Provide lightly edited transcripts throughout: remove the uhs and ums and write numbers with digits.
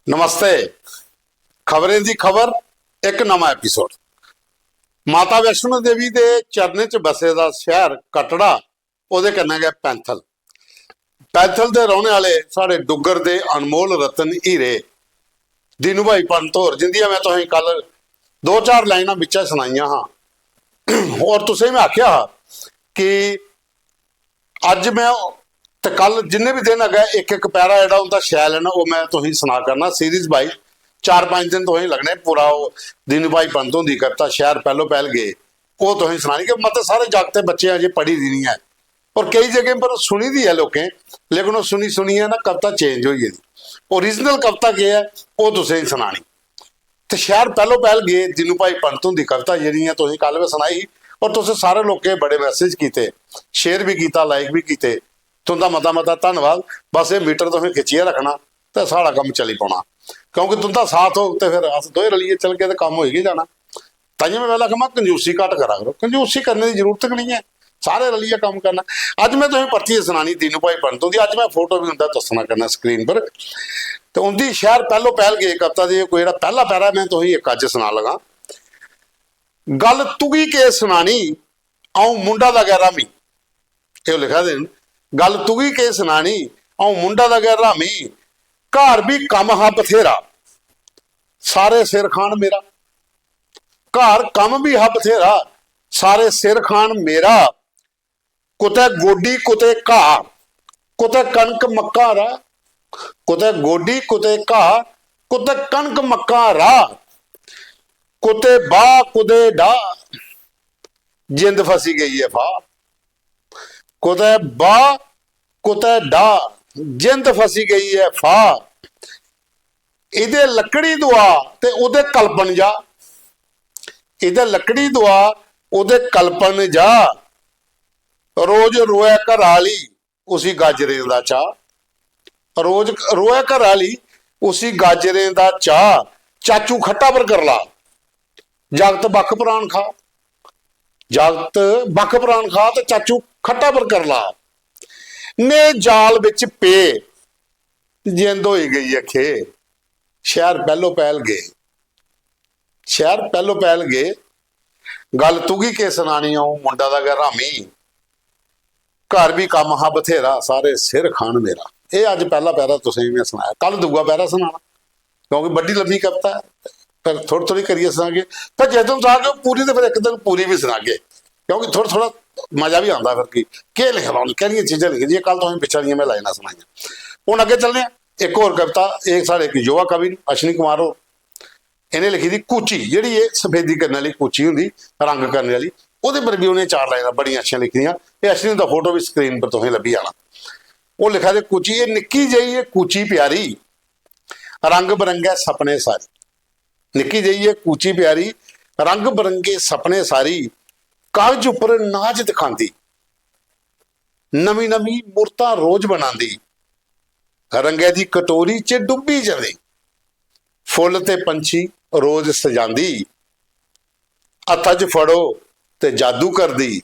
नमस्ते। खबरें दी खबर एक नवा एपीसोड। माता वैष्णो देवी के चरने च बसे दा शहर कटड़ा ओदे कन्नै गै पैंथल के रौहने वाले साढ़े डुगर दे अनमोल रतन हीरे दीनू भाई पंत होर जिंदियां मैं तुसें कल दो चार लाइनां बिच्चा सुनाइयां हाँ और तुसें मैं आख्या कि अज मैं तो कल जिन्ने भी दिन अगे एक एक पैरा जो उनका शैल है ना वो मैं तुम सुना करना सीरीज बाई 4-5 दिन तुम लगने पूरा दीनू भाई पंत होंगी कविता शहर पहलो पहल गए वो तुम सुनानी कि मतलब सारे जागते बच्चे अजे पढ़ी दी नहीं है और कई जगह पर सुनी दी है लोगों लेकिन वो सुनी सुनी है ना कविता चेंज हो गई। ओरिजिनल कविता क्या है वो तुसें सुनानी। तो शहर पहलो पहल गए दीनू भाई पंत होंगी कविता जी तुम कल में सुनाई और तुम सारे लोग बड़े मैसेज किए शेयर भी किया लाइक भी किए तुंदा मता मता धन्यवाद। बस ये मीटर तुसें खिच्चिए रखना तो सारा काम चली पाना क्योंकि तुंदा साथ हो तो फिर अस दोए रलिए चल के तो काम हो ही जाना। ताइयों मैं पहला कहा कंजूसी घट करा करो, कंजूसी करने की जरूरत नहीं है, सारे रलिए काम करना। अज मैं तुम्हें पर्ची सुनानी दीनू भाई पंत की। अज मैं फोटो भी उनका दसना करना स्क्रीन पर। तो उनकी शहर पहलो पहल गए कविता की कोई पहला पैरा मैं तुम एक अज सुना लगा। गल तुगी के सुनानी आऊं मुंडा दा गैरा मी, ये लिखा देन गल तुगी के सुनानी आऊं मुंडा दा गैरा मी, घर भी कम हा बथेरा सारे सिर खान मेरा। घर कम भी हा बथेरा सारे सिर खान मेरा, कुते गोडी कुते घा कुते कणक मक्का रा, कुते गोडी कुते घा कुते कणक मक्का रा, कुते बाह कुते डा जिंद फसी गई है फा। कुते बाह कुते डा जिंद फसी गई है फा, इदे लकड़ी दुआ ते उदे कल्पन जा, इदे लकड़ी दुआ उदे कल्पन जा, रोज रोए घर आली उसी गाजरे दा चा, रोज रोए घर आली उसी गाजरे दा चा, चाचू खट्टा पर कर ला जागत बख प्राण खा, जागत बख प्राण खा तो चाचू खट्टा पर कर ला, ने जाल बिच पे जिंद होई गई अखे। शहर पहलो पहल गए, शहर पहलो पहल गए, गल तुगी के सुनानी आऊं मुंडा दा गै रामी, घर भी कम हा बथेरा सारे सिर खान मेरा। ये अज पहला पैरा तुसें मैं सुनाया, कल दूआ पैरा सुनाना क्योंकि बड़ी लंबी कविता है, फिर थोड़ी थोड़ी करिए सुनागे, फिर जिस दिन सुनागे पूरी तो फिर एक दिन पूरी भी सुनागे क्योंकि थोड़ा थोड़ा मजा भी आता फिर कि लिख रहा कहनी चीज़ें लिखी दी कल तुम पिछा दी मैं लाइना सुनाइया। हूँ अगे चलने एक होर कविता एक साढ़े एक युवा कवि अश्विनी कुमार हो इन्हें लिखी थी कूची जी सफेदी करने वाली कूची होंगी रंग करने वाली वो पर भी उन्हें 4 लाइना बड़िया अच्छी लिखी दी। ये अश्विनी का फोटो भी स्क्रीन पर तुम्हें लभी जाना। वो लिखा दे कूची ये निक्की जी ये कूची प्यारी रंग बिरंगे सपने सारी, निक्की जी ये कूची प्यारी रंग बिरंगे सपने सारी, कागज उपर नाच दिखाती नवी नवी मूर्तां रोज बनाती, रंगे दी कटोरी च डुब्बी जाती, फुल ते पंछी रोज सजांदी, हत्था च फड़ो ते जादू करदी,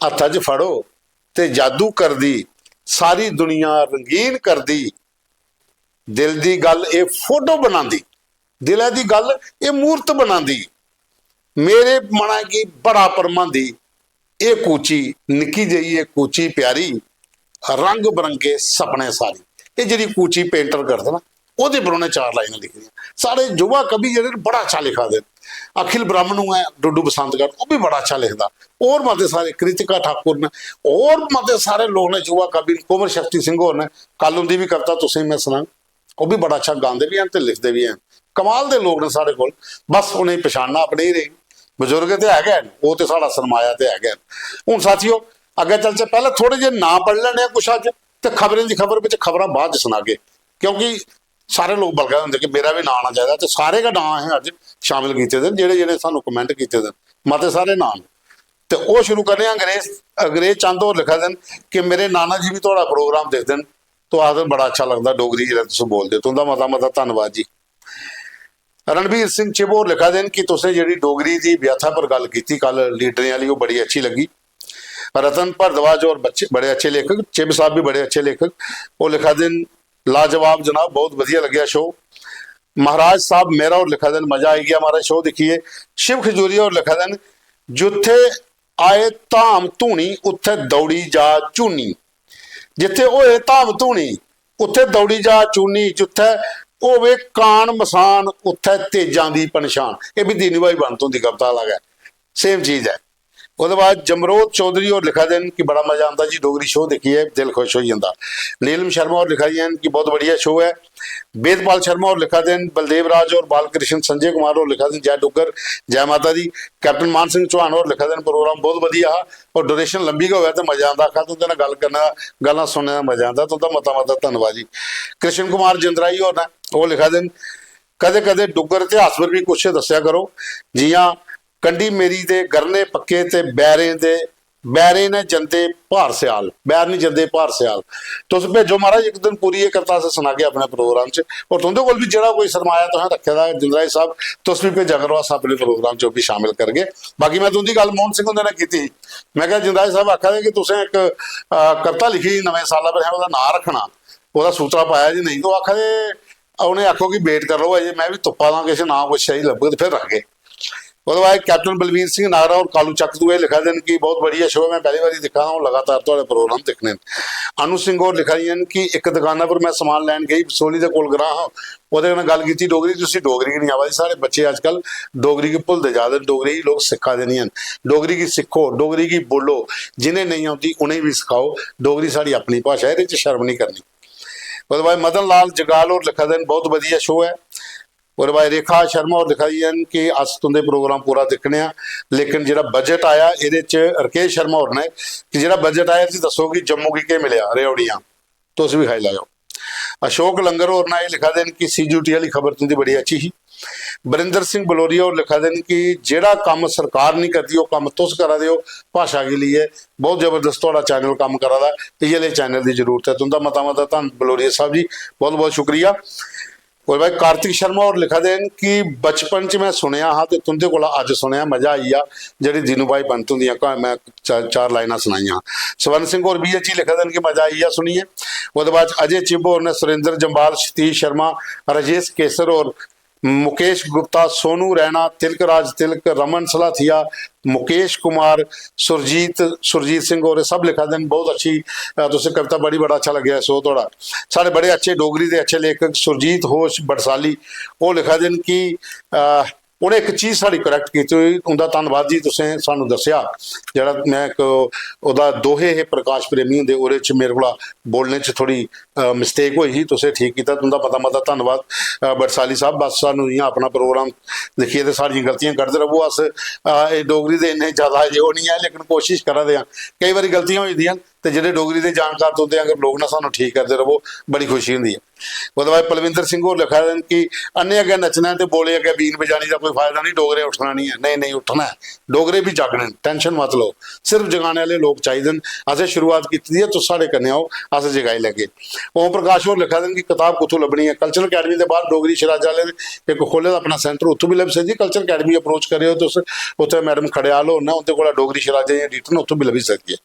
हत्था च फड़ो ते जादू करदी, सारी दुनिया रंगीन करदी, दिल दी गल ये फोटो बनाती, दिल दी गल ये मूर्त बनाती, मेरे मना की बड़ा परमांदी, ये कूची निक्की जी ये कूची प्यारी रंग बिरंगे सपने सारी। ये जी कूची पेंटर करते ना वो पर उन्हें 4 लाइना लिखी दी। सारे युवा कवि जो बड़ा अच्छा लिखा दे, अखिल ब्राह्मण है डुडू बसंतगढ़ वो भी बड़ा अच्छा लिखता, और मत सारे कृतिका ठाकुर ने और मत सारे लोग ने युवा कवि कोमल शक्ति सिंह होर ने कल उनकी भी कविता तुसें मैं सुना वो भी बड़ा अच्छा गाते भी हैं तो लिखते भी हैं, कमाल के लोग ने सारे को। बस उन्हें पछाणना अपने ही रही बजुर्ग तो है वो तो साड़ा सरमाया तो है। हूँ साथियों अगे चलते पहले थोड़े जे ना पढ़ लेने कुछ अज तो खबरें की खबर में खबर बाद सुनागे क्योंकि सारे लोग बलगा होंगे कि मेरा भी ना आना चाहिए तो सारे का नाम है अज शामिल किए थे जेडे जेडे सानू कमेंट किए थे मते सारे नाम। तो वह शुरू करने अंग्रेज चंद होर लिखा दिन कि मेरे नाना जी भी थोड़ा प्रोग्राम देखते हैं तो आखिर बड़ा अच्छा लगता डोगरी जो तुम बोलते तुंदा मता मता धन्यवाद जी। रणबीर सिंह चिब होर लिखा देन कि तुसें जी डोगरी की व्यथा पर गल की कल लीडरें वाली वो बड़ी अच्छी लगी। रतन भारद्वाज और बच्चे बड़े अच्छे लेखक, चिब साहब भी बड़े अच्छे लेखक, वो लिखा दिन लाजवाब जनाब बहुत वधिया लग्या शो। महाराज साहब मेरा और लिखा देन मजा आई गया महाराज शो देखिए। शिव खजूरी और लिखा देन जुथे आए धाम धूनी उत्थे दौड़ी जा चूनी, जिथे होए धाम धूनी उत्थे दौड़ी जा चूनी, जिथे होवे कान मसान उत्थे तेजां दी पनछान। ये भी दीनू भाई बनतों की कविता अलग है, सेम चीज है। उसके बाद जमरोद चौधरी और लिखा देन कि बड़ा मजा आता जी डोगरी शो देखिए, दिल खुश हो जाता। नीलम शर्मा और लिखा देन कि बहुत बढ़िया शो है। वेदपाल शर्मा और लिखा देन बलदेव राज और बालकृष्ण संजय कुमार और लिखा देन जय डुगर जय माता दी। कैप्टन मान सिंह चौहान और लिखा देन प्रोग्राम बहुत बढ़िया और ड्यूरेशन लंबी हो तो मजा आता, आखा तुंदे नाल गल करने गल्लां सुनने का मजा आता। तुंदा मता मता धन्यवाद जी। कृष्ण कुमार जिंदराई और ना वो लिखा देन कदे कदे डुगर इतिहास पर भी कुछ दस्या करो, जियां कंडी मेरी दे गरने पक्के ते बैरे ने जंदे भार सियाल, बैर नहीं जंदे भार सियाल। तुस भेजो महाराज एक दिन पूरी एक करता से सुना के अपने प्रोग्राम च, और तुंदे कोल भी जेड़ा कोई सरमाया तुसें रखे दा जिंदराई साहब तुस भी भेजा करो, अस अपने प्रोग्राम च भी शामिल करगे। बाकी मैं तुंदी गल मोहन सिंह हुंदे नाल कीती, मैं कहा जिंदराई साहब आखा दे कि तुसें एक कविता लिखी नवें साल पर है ओहदा नां रखना, ओहदा सूत्रा पाया जी नहीं, तो आखा दे उन्हें आखो कि वेट कर लो अजे मैं भी तुप्पा दा किसी नाम कुछ सही लगे तो फिर रख गए। उसके बाद कैप्टन बलवीर सिंह नागरा और कालू चक दुए लिखा देन कि बहुत बढ़िया शो है, मैं पहली बार दिखा हूँ लगातार तो प्रोग्राम देखने। अनु सिंह और लिखा कि एक दुकाना पर मैं समान लैन गई बसोली के कोल गरा हाँ, ਉਹਦੇ ਨਾਲ ਗੱਲ ਕੀਤੀ डोगरी ਤੁਸੀਂ डोगरी की नहीं आवाज़ सारे बच्चे आजकल डोगरी की भुलते जा रहे, डोगरी लोग सिखा देनी है। डोगरी की सिखो, डोगरी की बोलो, जिन्हें नहीं आती उन्हें भी सिखाओ, डोगरी साड़ी अपनी भाषा है, ये शर्म नहीं करनी। उसके बाद मदन लाल जगाल और लिखा देन बहुत बढ़िया शो है। और भाई रेखा शर्मा और दिखाई कि अस तुंदे प्रोग्राम पूरा देखने, लेकिन जो बजट आया ये रकेश शर्मा और ने कि जो बजट आया दसो कि जम्मू की मिले रेवड़ियाँ तुस भी खाई लाओ। अशोक लंगर और ना ये लिखा देन कि CGT वाली खबर तुंदी बड़ी अच्छी ही। बरिंदर सिंह बलोरिया और लिखा देन कि जेड़ा काम सरकार नहीं करती वो काम तुस करा दो भाषा के लिए, बहुत जबरदस्त थोड़ा चैनल काम करा दा, ये चैनल की जरूरत है। तुंदा मता मता धन बलोरिया साहब जी, बहुत बहुत शुक्रिया। और भाई कार्तिक शर्मा और लिखा देन कि बचपन च मैं सुनिया हाँ तो तुंदे कोल अज सुनिया मजा आई आ, जी दीनू भाई बनतों दी मैं चार लाइना सुनाइया। स्वर्ण सिंह और BH लिखा देन कि मजा आई आ सुनिए। उसके बाद अजय चिब और ने सुरेंद्र जम्बाल, सतीश शर्मा, राजेश केसर और मुकेश गुप्ता, सोनू रैना, तिलक राज तिलक, रमन सलाथिया, मुकेश कुमार, सुरजीत सिंह और सब लिखा देन बहुत अच्छी तुझे कविता बड़ी बड़ा अच्छा लगे सो थोड़ा सारे बड़े अच्छे डोगरी के अच्छे लेखक सुरजीत होश बटसाली वो लिखा देन कि उन्हें एक चीज़ साड़ी करैक्ट की, उनका धन्यवाद जी तुसें सानू दस्या जरा मैं एक उहदा दोहे है प्रकाश प्रेमी होंदे ओहदे च मेरे को बोलने च थोड़ी मिसटेक हुई ही, तुसें ठीक किया, तुंदा मता मता धन्यवाद बटसाली साहब। बस सानू इ'यां अपना प्रोग्राम दिखिए तो सारियां गलतियां करते रहो, अस डोगरी दे इन्ने ज़्यादा जो नहीं है लेकिन कोशिश करा दे, कई बार गलतियां हो जांदियां तो जेडे डोगरी के जानकार होंगे अगर लोग ना सानू ठीक करते रहो बड़ी खुशी होंगी है। उसके बाद पलविंदर सिंह होर लिखा देन कि अन्ने अगे नचना तो बोले अगे बीन बजाने का कोई फायदा नहीं, डोगरे उठना नहीं है, नहीं नहीं उठना है, डोगरे भी जागने, टेंशन मत लो, सिर्फ जगाने वाले लोग चाहिए। असें शुरुआत की है तो साढ़े कन्ने आओ अस जगाई लगे। ओम प्रकाश होर लिखा देन कि किताब कुत्थों लभनी है, कल्चर अकैडमी के बाहर डोगरी शराज वाले ने एक खोले अपना सेंटर उत्थों भी लभ सकती, कल्चर अकैडमी अप्रोच करो तो उत्थे मैडम खड़ियाल होना उनके को डोगरी शराजे एडिटर ने उत्थों भी लभी सकती है।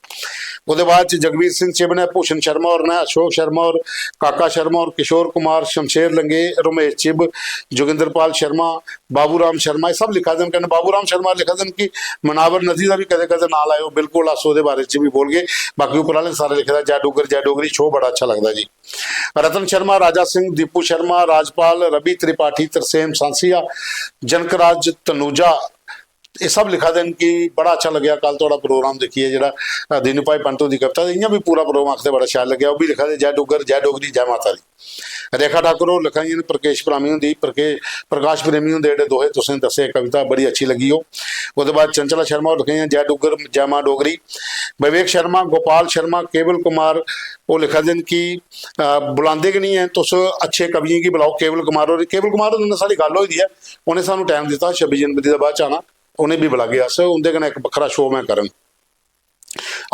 उसके बाद जगवीर सिंह चिब ने, भूषण शर्मा और ने, अशोक शर्मा और काका शर्मा और किशोर कुमार, शमशेर लंगे, रमेश चिब, जोगिंदरपाल शर्मा, बाबू राम शर्मा, ये सब लिखा देन। कहने बाबू राम शर्मा लिखा देन कि मनावर नदी का भी कदे कदे ना लाओ, बिल्कुल अस वो बारे च भी बोल गए। बाकी उपर वाले सारे लिखे जय डोगरी शो बड़ा अच्छा लगता जी। रतन शर्मा, राजा सिंह, दीपू शर्मा, राजपाल, रवि त्रिपाठी, तरसेम सांसिया, जनकराज तनुजा, ये सब लिखा देन कि बड़ा अच्छा लगे कल थोड़ा प्रोग्राम देखिए जो दीनू भाई पंतों की कविता इं भी पूरा प्रोग्राम आखते बड़ा शाल लगे, वह भी लिखा दे जय डोगरी जय माता दी। रेखा ठाकुर और लिखाई प्रकेश प्रेमी होंगी, प्रकाश प्रेमी होंगे जेडे दोहे तुसें दसे कविता बड़ी अच्छी लगी हो। उसके बाद चंचला शर्मा और लिखाई जय डुगर जय माँ डोगरी। विवेक शर्मा, गोपाल शर्मा, केवल कुमार वो लिखा देन कि बुलाते कि नहीं है तुस अच्छे कवियों की बुलाओ। केवल कुमार साड़ी गल हुई है, उन्हें सानू टाइम दिता 26 जनवरी का बाद आना, उन्हें भी बुला गया उनके कन्नै एक बखरा शो मैं करन।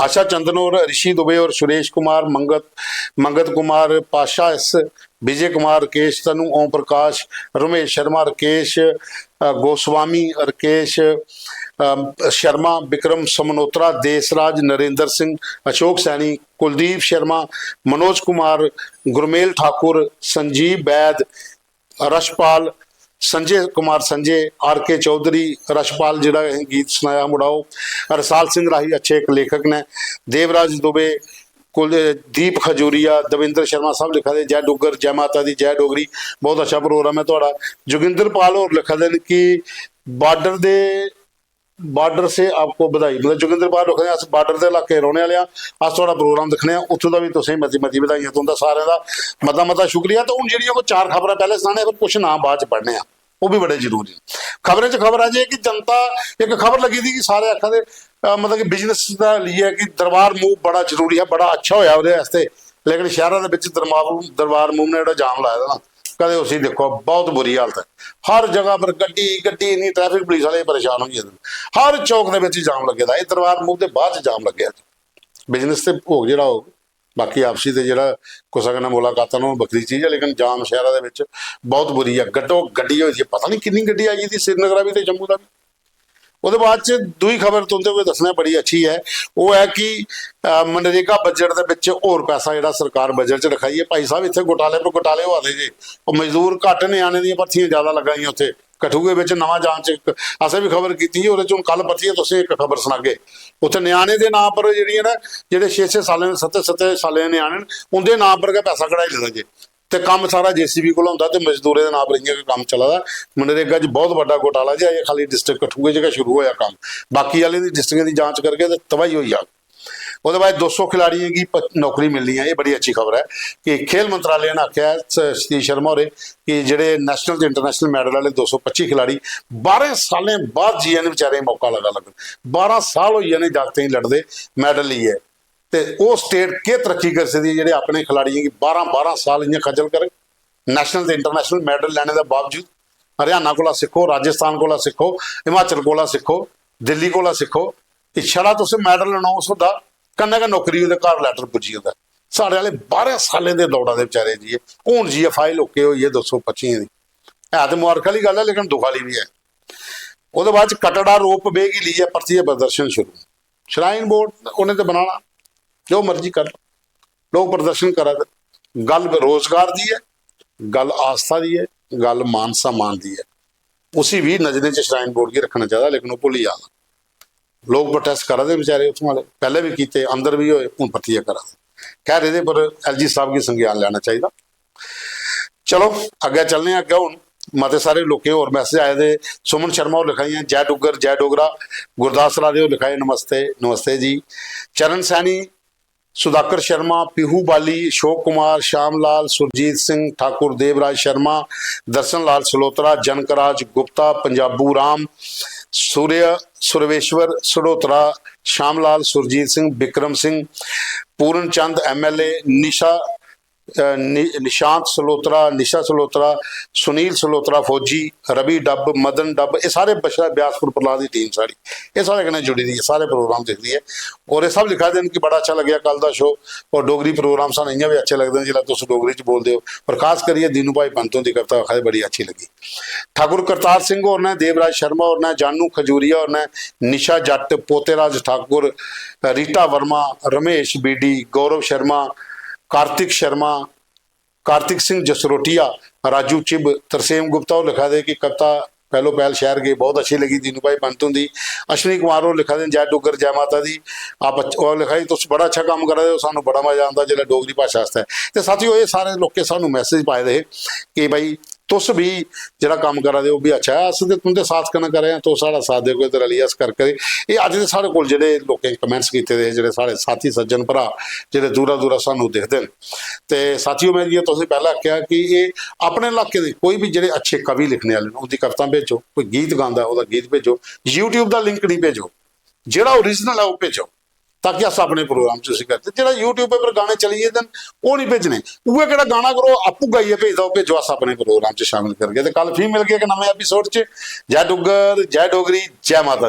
आशा चंदन और ऋषि दुबे और सुरेश कुमार, मंगत कुमार, पाशा एस, विजय कुमार, राकेश तनु, ओम प्रकाश, रमेश शर्मा, राकेश गोस्वामी, राकेश शर्मा, विक्रम समनोत्रा, देसराज, नरेंद्र सिंह, अशोक सैनी, कुलदीप शर्मा, मनोज कुमार, गुरमेल ठाकुर, संजीव बैद, ਰਸ਼ਪਾਲ, ਸੰਜੇ ਕੁਮਾਰ ਸੰਜੇ, ਆਰ ਕੇ ਚੌਧਰੀ, ਰਸ਼ਪਾਲ ਜਿਹੜਾ ਇਹ ਗੀਤ ਸੁਣਾਇਆ ਮੁੜਾਓ, ਰਸਾਲ ਸਿੰਘ ਰਾਹੀ ਅੱਛੇ ਇੱਕ ਲੇਖਕ ਨੇ, ਦੇਵਰਾਜ ਦੁਬੇ, ਕੁਲਦੀਪ ਖਜੂਰੀਆ, ਦਵਿੰਦਰ ਸ਼ਰਮਾ सब लिखा दे जय डुगर जय माता दी जय डोगरी, बहुत अच्छा प्रोग्राम है थोड़ा। जोगिंदर पाल और लिखा दे कि बार्डर से आपको बधाई, मतलब जोगिंदर पाल लिखते हैं अस बार्डर के इलाके रोने वाले अस थोड़ा प्रोग्राम देखने उत्थों का भी तुसें मती मती बधाइयां तुंदा सारे का मता मता शुक्रिया। तो हुण जिहड़ियां कोई 4 खबरां पहले सुनाने फिर कुछ नाम बाद च पढ़ने वो भी बड़े जरूरी खबरें च खबर आ जाए कि जनता एक खबर लगी थी कि सारे आखा दे मतलब कि बिजनेस का लिए है कि दरबार मूव बड़ा जरूरी है, बड़ा अच्छा होया ਉਹਦੇ वास्ते, लेकिन शहरों के दरबार मूव ने जाम लाया ना कदे उसी देखो बहुत बुरी हालत है। हर जगह पर गड्डी गड्डी इन्नी ट्रैफिक पुलिस वाले परेशान हो जाते, हर चौक के जाम लगे दा, दरबार मूव के बाद जाम लगे बिजनेस से भोग जो हो, बाकी आपसी तो जो कुछ कहना मुलाकात बखरी चीज़ है, लेकिन जाम शहरों के बहुत बुरी है। गड्डो गड्डी हो पता नहीं कितनी गड्डी आई थी श्रीनगर भी तो जम्मू का भी। ਉਹਦੇ ਬਾਅਦ ਚ ਦੂਈ ਖਬਰ ਤੁੰਦੇ ਹੋਏ ਦੱਸਣਾ ਬੜੀ ਅੱਛੀ ਹੈ, ਉਹ ਹੈ ਕਿ ਮਨਰੇਗਾ ਬਜਟ ਦੇ ਵਿੱਚ ਹੋਰ ਪੈਸਾ ਜਿਹੜਾ ਸਰਕਾਰ ਬਜਟ ਚ ਰਖਾਈ ਹੈ। ਭਾਈ ਸਾਹਿਬ ਇੱਥੇ ਘੁਟਾਲੇ ਪਰ ਘੁਟਾਲੇ ਹੋ ਆਦੇ ਜੇ, ਉਹ ਮਜ਼ਦੂਰ ਘੱਟ ਨਿਆਣੇ ਦੀਆਂ ਭਰਤੀਆਂ ਜ਼ਿਆਦਾ ਲਗਾਈਆਂ ਉੱਥੇ ਕਠੂਏ ਵਿੱਚ ਨਵਾਂ ਜਾਂਚ ਅਸੀਂ ਵੀ ਖਬਰ ਕੀਤੀ ਉਹਦੇ ਚ ਹੁਣ ਕੱਲ ਪਰਚੀ ਤੁਸੀਂ ਇੱਕ ਖਬਰ ਸੁਣਾਗੇ ਉੱਥੇ ਨਿਆਣੇ ਦੇ ਨਾਂ ਪਰ ਜਿਹੜੀਆਂ ਨਾ ਜਿਹੜੇ 6-6 ਸਾਲਾਂ ਦੇ 7-7 ਸਾਲਾਂ ਦੇ ਨਿਆਣੇ ਉਹਦੇ ਨਾਂ ਪਰ ਕੇ ਪੈਸਾ ਕਢਾਈ ਜਾਂਦਾ ਜੇ, ਤੇ ਕੰਮ ਸਾਰਾ ਜੇਸੀਬੀ ਕੋਲ ਹੁੰਦਾ ਤੇ ਮਜ਼ਦੂਰੇ ਦੇ ਨਾਮ ਰਹੀਆਂ ਕੰਮ ਚੱਲਦਾ। ਮਨਰੇਗਾ 'ਚ ਬਹੁਤ ਵੱਡਾ ਘੋਟਾਲਾ ਜਿਹਾ ਇਹ ਖਾਲੀ ਡਿਸਟ੍ਰਿਕਟ ਕਠੂਏ ਜਗ੍ਹਾ ਸ਼ੁਰੂ ਹੋਇਆ ਕੰਮ, ਬਾਕੀ ਵਾਲੇ ਦੀ ਡਿਸਟ੍ਰਿਕਟ ਦੀ ਜਾਂਚ ਕਰਕੇ ਤੇ ਤਬਾਹੀ ਹੋਈ ਆ। ਉਹਦੇ ਬਾਅਦ 200 खिलाड़ियों की नौकरी मिलनी है, ये बड़ी अच्छी खबर है कि खेल मंत्रालय ने आख्या सतीश शर्मा होरे कि जेडे नैशनल ते इंटरनेशनल मैडल वाले 225 खिलाड़ी 12 सालें बाद जियां ने बेचारे मौका लगा लगन, 12 साल हो जाने जागते ही लड़ते मैडल लिए ते वो स्टेट के तरक्की कर सकती है जेडे अपने खिलाड़ियों की 12 साल इयां खजल करे नैशनल ते इंटरनेशनल मैडल लैने के बावजूद। हरियाणा कोला सिखो, राजस्थान कोला सिखो, हिमाचल कोला सिखो, दिल्ली कोला सिखो, छड़ा तुम मैडल अनाउंस होता कन्नै गै नौकरी ਉਹਦੇ ਘਰ ਲੈਟਰ ਪੁੱਜੀ ਹੁੰਦਾ। साढ़े वाले 12 सालें ਦੇ दौड़ा ਦੇ ਵਿਚਾਰੇ ਜੀ ਹੁਣ ਜੀ ਫਾਈਲ ਓਕੇ ਹੋਈ ਹੈ 225 ਦੀ ਹੈ ਤੇ ਮੁਬਾਰਕ ਵਾਲੀ ਗੱਲ ਹੈ लेकिन दुख वाली भी है। ਉਹਦੇ ਬਾਅਦ कटड़ा रोप वे की ली है पर्ची प्रदर्शन शुरू, श्राइन बोर्ड उन्हें तो बनाना जो मर्जी कर लोग प्रदर्शन करा, गल रोजगार की है, गल आस्था की है, गल मान सम्मान की है, उसी भी नजरे च श्राइन बोर्ड की रखना चाहिए, लेकिन वो भुली जाना। लोग प्रोटेस्ट करा दे बेचारे उस वाले पहले भी किए अंदर भी होए हूँ पत्तियां करा खैर ये पर LG साहब की संज्ञान लेना चाहिए। चलो अगे चलने अगे हूँ मते सारे लोग और मैसेज आए थे। सुमन शर्मा और लिखाई है जय डुगर जय डोगरा, गुरदास राजे लिखाए नमस्ते नमस्ते जी, चरण सैनी, सुधाकर शर्मा, पीहू बाली, अशोक कुमार, श्याम लाल, सुरजीत सिंह ठाकुर, देवराज शर्मा, दर्शन लाल सलोत्रा, जनकराज गुप्ता, पंजाबू राम, सूर्य सुरवेश्वर सड़ोत्रा, श्यामलाल, सुरजीत सिंह, बिक्रम सिंह, पूर्ण चंद MLA, निशांत सलोत्रा, निशा सलोत्रा, सुनील सलोत्रा फौजी, रवि डब, मदन डब, ये सारे ब्यासपुर प्रहलाद की टीम सारी ये सारे कन्नै जुड़ी दी है, सारे प्रोग्राम देखती है और ये सब लिखा देन कि बड़ा अच्छा लगे कल का शो और डोगरी प्रोग्राम सानूं इ'यां भी अच्छे लगते हैं जिसलै तुस डोगरी च बोलते हो, और खास करिए दीनू भाई पंतों की कविता आखा बड़ी अच्छी लगी। ठाकुर करतार सिंह और ने, देवराज शर्मा और ने, जानू खजूरिया और ने, निशा जट, पोतेराज ठाकुर, रीटा वर्मा, रमेश बीडी, गौरव शर्मा, कार्तिक शर्मा, कार्तिक सिंह जसरोटिया, राजू चिब, तरसेम गुप्ता और लिखा दे कि कविता पहलो पहल शहर गई बहुत अच्छी लगी दीनू भाई पंतों की। अश्विनी कुमार और लिखा दें जय डुगर जय माता दी, आप और लिखाई तुम बड़ा अच्छा काम करा दे, सानू बड़ा मजा आता जो डोगरी भाषा वास्ते। तो साथियों ये सारे लोग सानू मैसेज पाए दे कि भाई तुस भी जरा काम करा दे वो भी अच्छा है, अस तो तुंदे साथ करना कर रहे हैं तो साड़ा साथ दे कोई रली अस कर ये अज दे साढ़े कोल जेडे लोकें कमेंट्स किए थे जेडे साढ़े साथी सज्जन भरा जेडे दूरा दूरा सानू दिखते हैं। तो साथियों मैं जी तुसीं पहले आख्या कि ये अपने इलाके के कोई भी जेडे अच्छे कवि लिखने वाले उनकी कविता भेजो, कोई गीत गाँदा वो गीत भेजो, यूट्यूब का लिंक नहीं भेजो, जोड़ा ओरिजिनल है वो भेजो ताकि अस अपने प्रोग्राम च करते। जो यूट्यूब पर गाने चली जाते वो नहीं भेजने, वो कि गाना करो आपू गाइए भेज दो, भेजो अस अपने प्रोग्राम च शामिल करके। तो कल फिर मिल गए एक नवे एपीसोड च। जय डुगर जय डोगरी जय माता दी।